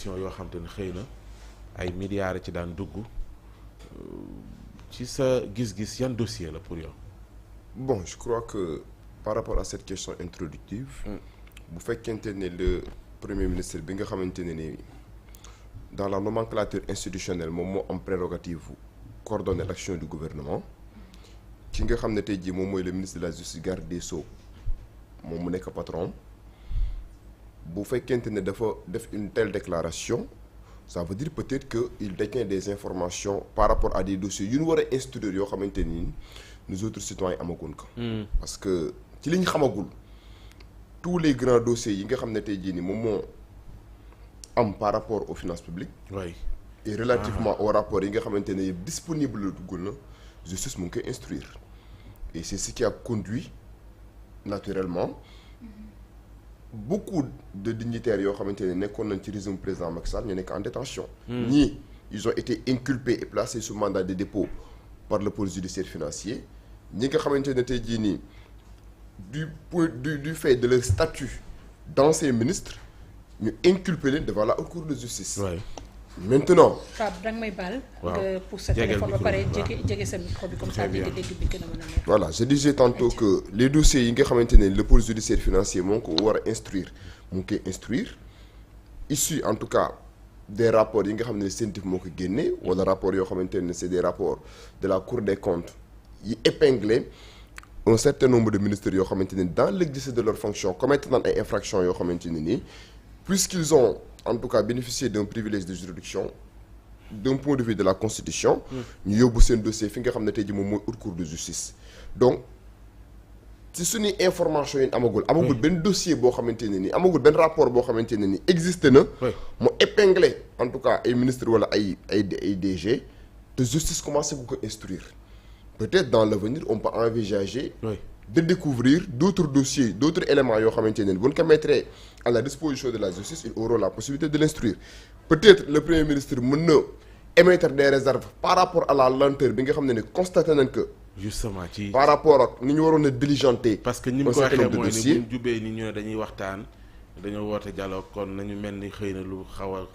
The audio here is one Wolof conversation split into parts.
yoo xam te ne xëy na ay milliards ci daan dugg ci sa gis-gis yan dossier la pour yow. Bon, je crois que par rapport à cette question introductive bu fekkente ne le premier ministre bi nga xamante ne ni dans la nomenclature institutionnelle moom moo am prérogative coordonner l'action du gouvernement ki nga xam ne tey jii moom mooy le ministre de la justice garde des sceaux moom mu nekk patron bu fekkente ne dafa def une telle déclaration ça veut dire peut-être que il détient des informations par rapport à des dossiers yu ñu war a instruire yoo xamante ni nous autres citoyens amaguñ ko. parce que ci li ñu xamagul tous les grands dossiers yi nga xam ne tey jii nii moom moo am par rapport aux finances publiques. oui et relativement au rapport yi nga xamante ne yëpp disponible la duggul na justice mu ngi koy instruire et c'est ce qui a conduit naturellement beaucoup de dignitaires yoo xamante ne nekkoon nañ ci régime président Macky Sall ñu nekk en détention ñii ils ont été inculpés et placés sous mandat de dépôt par le pôle judiciaire financier ñi nga xamante ne tey jii nii du fait de leur statut d'ancien ministre ñu inculpé leen devant la haute cour de justice. oui. Maintenant. Pape danga may baal. waaw nga pour sa téléphone ba pare jege sa micro bi comme ça dégg bi gën a mën a neex. Voilà je disais tantôt que les dossiers yi nga xamante ne le pôle judiciaire financier moo ko war a instruire mu ngi koy instruire issu en tout cas des rapports yi nga xam ne CENTIF moo ko génne wala rapports yoo xamante ne c'est des rapports de la Cour des comptes yi épinglé un certain nombre de ministères yoo xamante ne dans l'exercice de leur fonction commettre naan ay infractions yoo xamante ne nii puisqu'ils ont en tout cas bénéficier d'un privilège de juridiction d'un point de vue de la constitution ñu yóbbu seen dossier fi nga xam ne tey ji moom mooy haute cour de justice donc ci suñuy information yi amagul benn dossier boo xamante ne ni amagul benn rapport boo xamante ne ni existé na mu épinglé en tout cas ay ministre wala ay DG te justice commencé bu ko instruire peut-être dans l'avenir on peut envisager de découvrir d'autres dossiers d'autres éléments yoo xamante ne bu ñu ko mettre à la disposition de la justice ils auront la possibilité de l'instruire peut-être le premier ministre mën na émettre des réserves par rapport à la lenteur bi nga xam ne constaté nañ que justement ci par rapport ak ni ñu waroon a diligenter parce que ñi mu ko waxee mooy ni buñ jubee ni ñu ne dañuy waxtaan dañoo woote dialogue kon nañu mel ni xëy na lu xaw a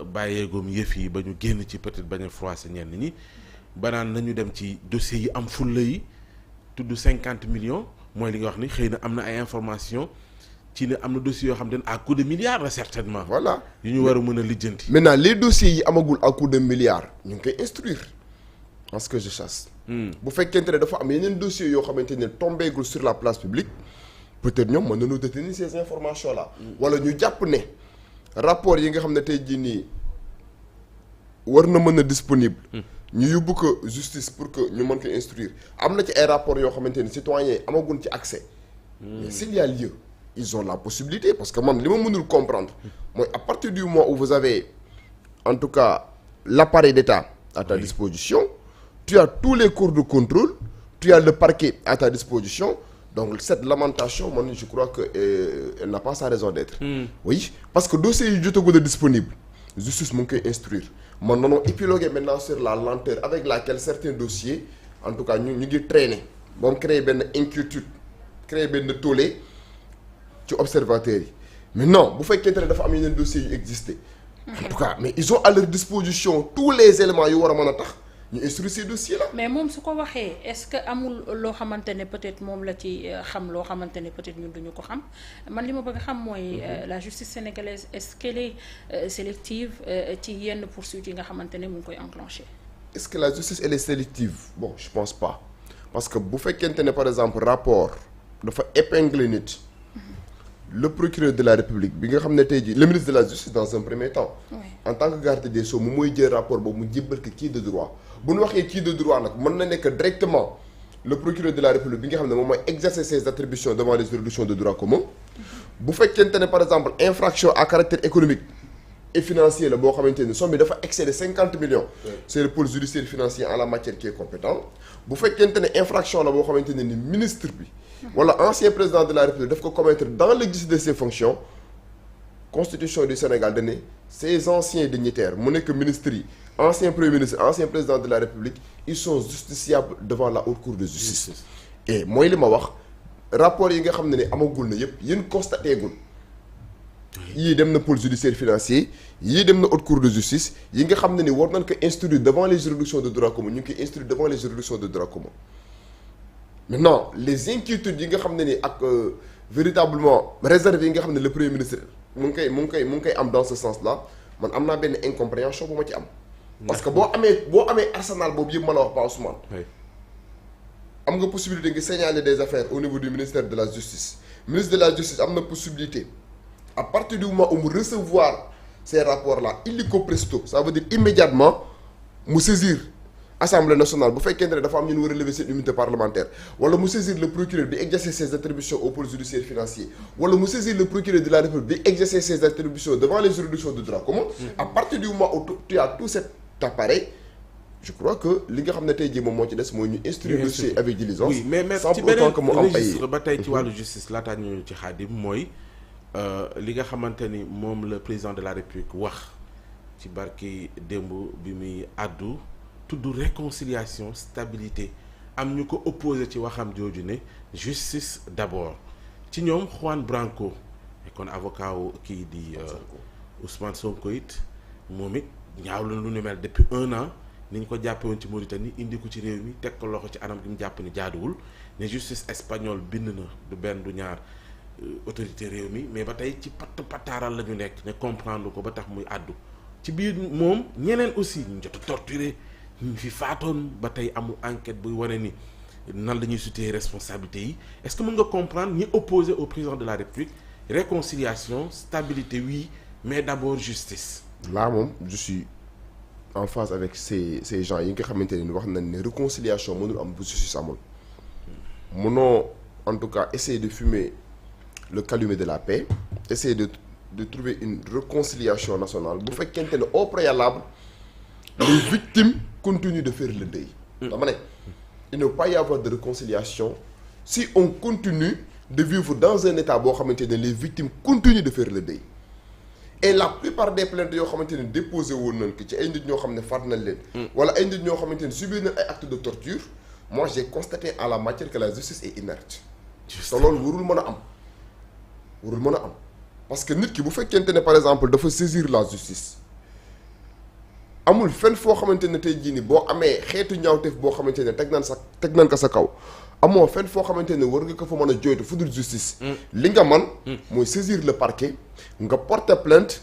bàyyeegum yëf yi ba ñu génn ci peut-être bañ a froisser ñenn ñi banaan nañu dem ci dossiers yi am fulla yi tudd 50 millions mooy li nga wax ni xëy na am na ay information ci ne am na dossiers yoo xam ne à coup de milliards la certainement. voilà yu ñu war a mën a lijjanti. maintenant les dossiers yi amagul à coup de milliards ñu ngi koy instruire en ce que je chasse. bu fekkente ne dafa am yeneen dossiers yoo xamante ne tombeegul sur la place publique peut-être ñoom mën nañu détenir ces informations là. wala ñu jàpp ne rapport yi nga xam ne tey jii nii war na mën a disponible. ñu yóbbu ko justice pour que ñu mën ko instruire am na ci ay rapports yoo xamante ni citoyens yi amaguñ ci accès. mais s'il y a lieu ils ont la possibilité parce que man li ma mënul comprendre mooy à partir du moment où vous avez en tout cas l'appareil d'État à ta disposition tu as tous les corps de contrôle tu as le parquet à ta disposition donc cette lamentation man je crois que elle n'a pas sa raison d'être. Oui parce que dossiers yi jotagul a disponible justice mu ngi koy instruire. man noonu épiloguer maintenant sur la lenteur avec laquelle certains dossiers en tout cas ñu ngi traîner ba mu créer benn inquiétude créer benn tollé ci observateurs yi mais non bu fekkente ne dafa am yeneen dossiers yu existé en tout cas mais ils ont à leur disposition tous les éléments yu war a mën a tax ñu instruire ces dossiers là. mais moom su ko waxee est-ce que amul loo xamante ne peut-être moom la ci xam loo xamante ne peut-être ñun duñu ko xam man li ma bëgg a xam mooy la justice sénégalaise est-ce qu'elle est sélective ci yenn poursuites yi nga xamante ne mu ngi koy enclencher. est-ce que la justice elle est sélective bon je pense pas parce que bu fekkente ne par exemple rapport dafa épingler nit. Le procureur de la République bi nga xam ne tey jii le ministre de la Justice dans un premier temps. en tant que garde des Sceaux moom mooy jël rapport boobu mu jébbal ko kii de droit bu ñu waxee kii de droit nag mën na nekk directement le procureur de la République bi nga xam ne moom mooy exercer ses attributions devant les juridictions de droit commun. bu fekkente ne par exemple infraction à caractère économique et financier la boo xamante ni somme bi dafa excéder 50 millions. c'est le pôle judiciaire financier en la matière qui est compétent bu fekkente ne infraction la boo xamante ne ni ministre bi. wala ancien président de la République daf ko commettre dans l'exercice de ses fonctions constitution du Sénégal da ne ces anciens dignitaires mu nekk ministres yi ancien premier ministre ancien président de la République ils sont justiciables devant la haute cour de justice. et mooy li ma wax rapport yi nga xam ne amagul na yëpp yéen constaté gul yii dem na pôle judiciaire financier yii dem na haute cour de justice yi nga xam ne ni war nañ ko instruire devant les juridictions de droit commun ñu ngi koy instruire devant les juridictions de droit commun. maintenant les inquiétudes yi nga xam ne ni ak véritablement réserve yi nga xam ne le premier ministre mu ngi koy am dans ce sens là man am naa benn incompréhension bu ma ci am. parce que boo amee arsenal boobu yëpp ma la wax Pa Ousmane. am nga possibilité nga signaler des affaires au niveau du ministère de la justice ministre de la justice am na possibilité à partir du moment où mu recevoir ces rapports là illico presto ça veut dire immédiatement mu saisir assemblée nationale bu fekkente ne dafa am ñu war a lever seen immunité parlementaire wala mu saisir le procureur bi exercer ses attributions au pôle judiciaire financier wala mu saisir le procureur de la République bi exercer ses attributions devant les juridictions de droit commun. À partir du moment où tu as tout cet appareil. Je crois que li nga xam ne tey jii moom moo ci des mooy ñu instruire dossier avec diligence. oui mais sans ci pour autant que mu am ay registre ba tey ci wàllu justice laataa ñu ci Khadim mooy li nga xamante ni moom le président de la République wax ci barki démb bi muy àddu tudd réconciliation stabilité am ñu ko opposé ci waxam jooju ne justice d'abord ci ñoom Juan Branco kon avocat wu kii di Ousmane Sonko it moom it ñaaw la lu ni mel depuis 1 an. ni ñu ko jàppe woon ci Mauritanie indi ko ci réew mi teg ko loxo ci anam gi mu jàpp ni jaaduwul ne justice espagnole bind na du benn du ñaar autorité réew mi mais ba tey ci pataaral la ñu nekk ne comprendre ko ba tax muy àddu ci biir moom ñeneen aussi ñu jot a torturé ñu fi faatoon ba tey amul enquête buy wane ni nan la ñuy situer responsabilité yi est-ce que mën nga comprendre ñi opposé au président de la République réconciliation stabilité oui mais d'abord justice. là moom je suis en phase avec ces gens yi nga xamante ne wax nañ ne réconciliation mënul am bu justice amul mënoo en tout cas essayer de fumer le calumet de la paix essayer de trouver une réconciliation nationale bu fekkente ne au préalable les victimes continuent de faire le deuil. dama ne il ne peut pas y avoir de réconciliation si on continue de vivre dans un état boo xamante ne les victimes continuent de faire le deuil. et la plupart des plaintes yoo xamante ne déposé woon nañ ko ci ay nit ñoo xam ne faat nañ leen. wala ay nit ñoo xamante ne subir nañ ay actes de torture moi j'ai constaté en la matière que la justice est inerte. te loolu warul mën a am parce que nit ki bu fekkente ne par exemple dafa saisir la justice amul fenn foo xamante ne tey jii nii boo amee xeetu ñaawteef boo xamante ne teg nañ ko sa kaw amoo fenn foo xamante ne war nga ko fa mën a jooytu fu dul justice. li nga man mooy saisir le parquet nga porter plainte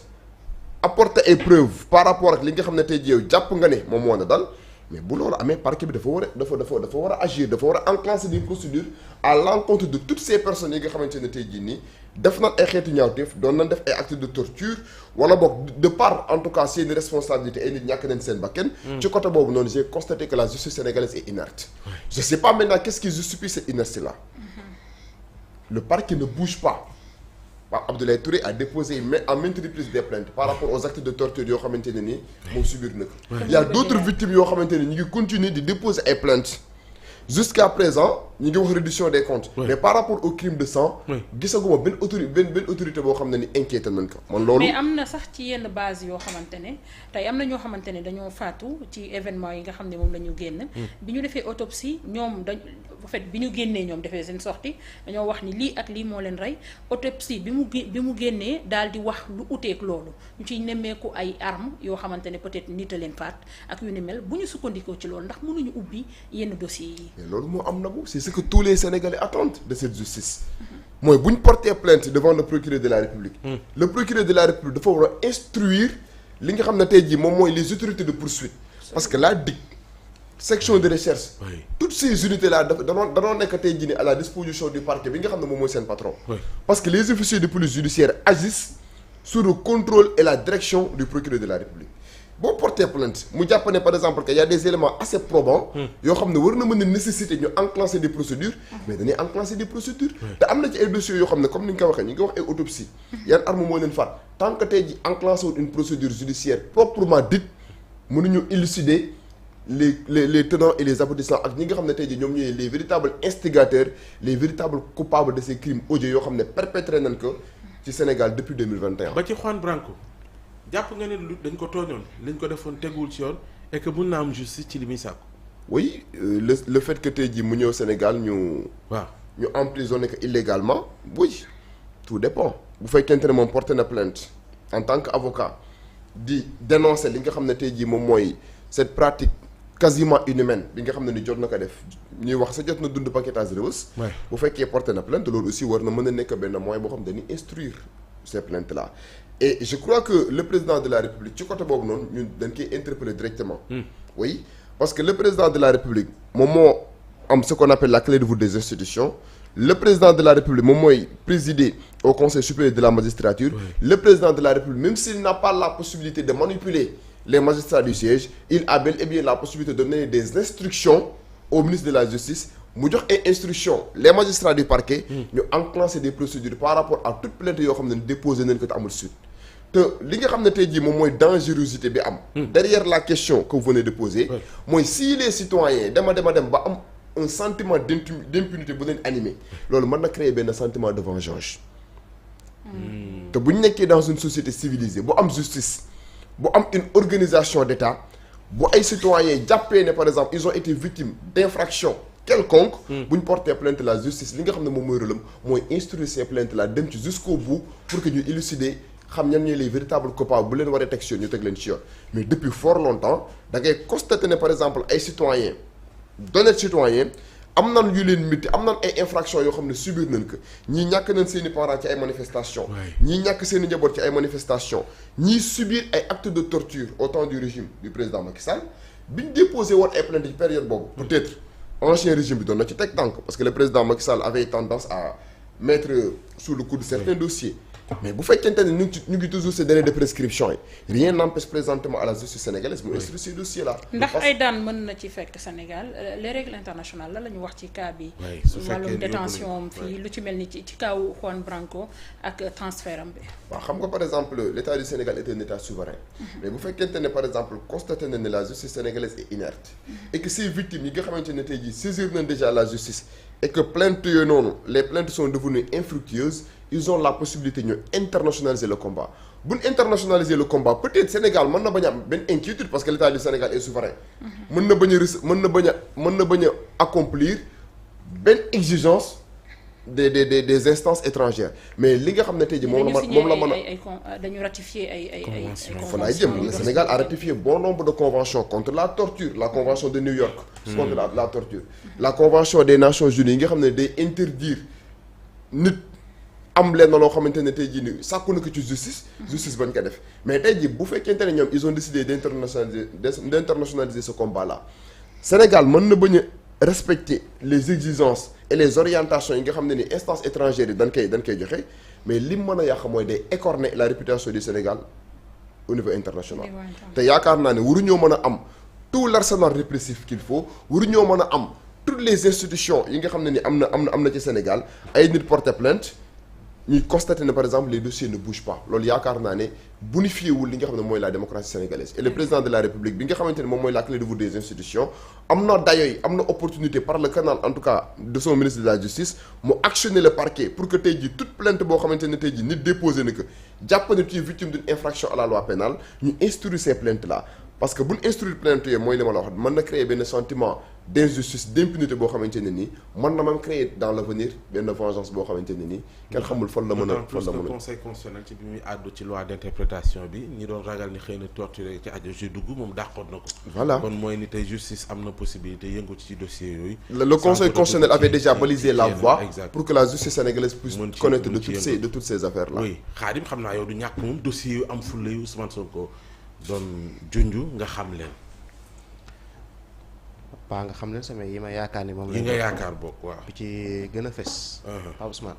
apporter ay preuves par rapport ak li nga xam ne tey jii yow jàpp nga ne moom moo na dal mais bu loolu amee parquet bi dafa war a agir dafa war a enclencher des procédures à l'encontre de toutes ces personnes yi nga xamante ne tey jii nii def nañ ay xeetu ñaawteef doon nañ def ay actes de torture wala boog de part en tout cas seen responsabilité ay nit ñàkk nañ seen bakkan. ci côté boobu noonu j'ai constaté que la justice sénégalaise est inerte. je sais pas maintenant qu'est-ce qui justifie cette inertie là. Le parquet ne bouge pas. Abdoulaye Touré a déposé à maintes reprises des plaintes par rapport aux actes de torture yoo xamante ne nii moom subir na ko. Il y a d'autres victimes yoo xamante ne ñu ngi continuer di déposer ay plaintes. Jusqu'à présent ñu ngi wax reddition des comptes. mais par rapport au crime de sang. gisaguma benn autorité boo xam ne ni inquiété nañ ko. man loolu mais am na sax ci yenn base yoo xamante ne tey am na ñoo xamante ne dañoo faatu ci événement yi nga xam ne moom la ñu génn. bi ñu defee autopsie ñoom en fait bi ñu génnee ñoom defee seen sortie dañoo wax ni lii ak lii moo leen rey autopsie bi mu génnee daal di wax lu uteek loolu ñu ciy nemmeeku ay armes yoo xamante ne peut-être nit a leen faat ak yu ni mel bu ñu sukkandikoo ci loolu ndax mënuñu ubbi yenn dossiers yi. mais loolu moo am na bu c'est ce que tous les Sénégalais attendent de cette justice. mooy bu ñu porter plainte devant le procureur de la République. le procureur de la République dafa war a instruire li nga xam ne tey jii moom mooy les autorités de poursuite. parce que la DIC section de recherche. toutes ces unités là danoo nekk tey jii nii à la disposition du parquet bi nga xam ne moom mooy seen patron. parce que les officiers de police judiciaire agissent sous le contrôle et la direction du procureur de la République. boo porté plainte mu jàpp ne par exemple que y a des éléments assez probants. yoo xam ne war na mën a nécessiter ñu enclencher des procédures. mais dañuy enclencher des procédures. te am na ci ay dossiers yoo xam ne comme ni nga ko waxee ñu ngi wax ay autopsie. yan arme moo leen faat tant que tey ji enclenché wul une procédure judiciaire proprement dite mënuñu élucider les tenants et les aboutissants ak ñi nga xam ne tey ji ñoom ñooy les véritables instigateurs les véritables coupables de ces crimes odieux yoo xam ne perpétré nañ ko ci Sénégal depuis 2021. ba ci Juan Branco. jàpp nga ne dañ ko tooñoon lañ ko defoon teguwul ci yoon et que mun na am justice ci li muy sàkku. oui le fait que tey jii mu ñëw Sénégal ñu emprisonné ko illégalement oui tout dépend bu fekkente ne moom porté na plainte en tant que avocat di dénoncer li nga xam ne tey jii moom mooy cette pratique quasiment inhumaine bi nga xam ne ni jot na ko def ñuy wax sa jot na dund paquetage Rebeuss. bu fekkee porté na plainte loolu aussi war na mën a nekk benn moyen boo xam ne dañuy instruire ces plaintes là. et je crois que le président de la République ci côté boobu noonu ñun dañ koy interpeller directement. oui parce que le président de la République moom moo am ce qu'on appelle la clé de voûte des institutions. Le président de la République moom mooy présider au Conseil supérieur de la magistrature. Le président de la République même s'il n'a pas la possibilité de manipuler les magistrats du siège, il a bel et bien la possibilité de donner des instructions au ministre de la Justice mu jox ay instructions les magistrats du parquet. ñu enclencher des procédures par rapport à toute plainte yoo xam ne déposé nañ ko te amul suite. te li nga xam ne tey jii moom mooy dangerosité bi am. derrière la question que vous venez de poser. mooy si les citoyens dem ba am. un sentiment d'impunité bu leen animé loolu mën na créer benn sentiment de vengeance. te bu ñu nekkee dans une société civilisée bu am justice bu am une organisation d'État bu ay citoyens jàppee ne par exemple ils ont été victimes d'infractions quelconque bu ñu porter plainte la justice li nga xam ne moom mooy rôlam mooy instruire ces plaintes là dem ci jusqu'au bout pour que ñu élucider xam ñan ñooy les véritables coupables bu leen waree teg ci yoon ñu teg leen ci yoon mais depuis fort longtemps da ngay constater ne par exemple ay citoyens d'honnêtes citoyens am nan yu leen métti am nan ay infractions yoo xam ne subir nañ ko ñii ñàkk nañ seen i parents ci ay manifestations. ñii ñàkk seen i njaboot ci ay manifestations. ñii subir ay actes de torture au temps du régime du président Macky Sall bi ñu déposé woon ay plaintes ci période boobu. peut-être ancien régime bi doon na ci teg tànk parce que le président Macky Sall avait tendance à mettre sous le coude certains dossiers. mais bu fekkente ne ñu ngi toujours ces délais de prescription yi rien n'empêche présentement à la justice sénégalaise mu instruire ces dossiers là. ndax ay daan mën na ci fekk Sénégal les règles internationales la ñu wax ci cas bi. wàllum détention fii lu ci mel ni ci kaw Juan Branco ak transfert am bi. waaw xam nga par exemple l'État du Sénégal est un État souverain. mais bu fekkente ne par exemple constaté na ne la justice sénégalaise est inerte. et que ces victimes yi nga xamante ne tey jii saisir nañ déjà la justice. et que plaintes yooyu noonu les plaintes sont devenues infructueuses ils ont la possibilité ñu internationaliser le combat bu ñu internationaliser le combat peut-être Sénégal mën na bañ a am benn inquiétude parce que l'État du Sénégal est souverain. mën na bañ a accomplir benn exigence des instances étrangères mais li nga xam ne tey jii moom la mën a dañu ratifier ay conventions fa laay jëm le Sénégal a ratifié bon nombre de conventions contre la torture la convention de New York contre la torture la convention des Nations Unies yi nga xam ne day interdire nit am lenn loo xamante ne tey jii ni sàkku na ko ci justice bañ ko def mais tey jii bu fekkente ne ñoom ils ont décidé d'internationaliser ce combat là Sénégal mën na bañ a respecter les exigences et les orientations yi nga xam ne ni instances étrangères yi dañ koy joxe mais lim mën a yàq mooy day écorner la réputation du Sénégal au niveau international te yaakaar naa ne waruñoo mën a am tout l'arsenal répressif qu'il faut waruñoo mën a am toutes les institutions yi nga xam ne ni am na ci Sénégal ay nit porter plainte ñuy constater ne par exemple les dossiers ne bougent pas loolu yaakaar naa ne bonifié wul li nga xam ne mooy la démocratie sénégalaise et le président de la République bi nga xamante ne moom mooy la clé de voûte des institutions am na dayoy am na opportunité par le canal en tout cas de son ministre de la justice mu actionner le parquet pour que tey jii toute plainte boo xamante ne tey jii nit déposé na que jàpp ne tu es victime d'une infraction à la loi pénale ñu instruire ces plaintes là parce que bu ñu instruire plainte yooyu mooy li ma la wax mën na créer benn sentiment d'injustice d'impunité boo xamante ne nii mën na même créer dans l'avenir benn vengeance boo xamante ne nii kenn xamul fan la mën a conseil constitutionnel ci bi muy àddu ci loi d'interprétation bi ñi doon ragal ni xëy na torturé ci aju ci dugg moom dàqoon na ko voilà kon mooy ni tey justice am na possibilité yëngu ci dossier yooyu le conseil constitutionnel avait déjà balisé la voie pour que la justice sénégalaise puisse connaître de toutes ces affaires là oui Khadim xam naa yow du ñàkk moom dossier yu am fulla yu Ousmane Sonko doon junju nga xam leen paa nga xam leen sama yi ma yaakaar ni moom la yi nga yaakaar bokk waaw bi ci gën a fes Pape Ousmane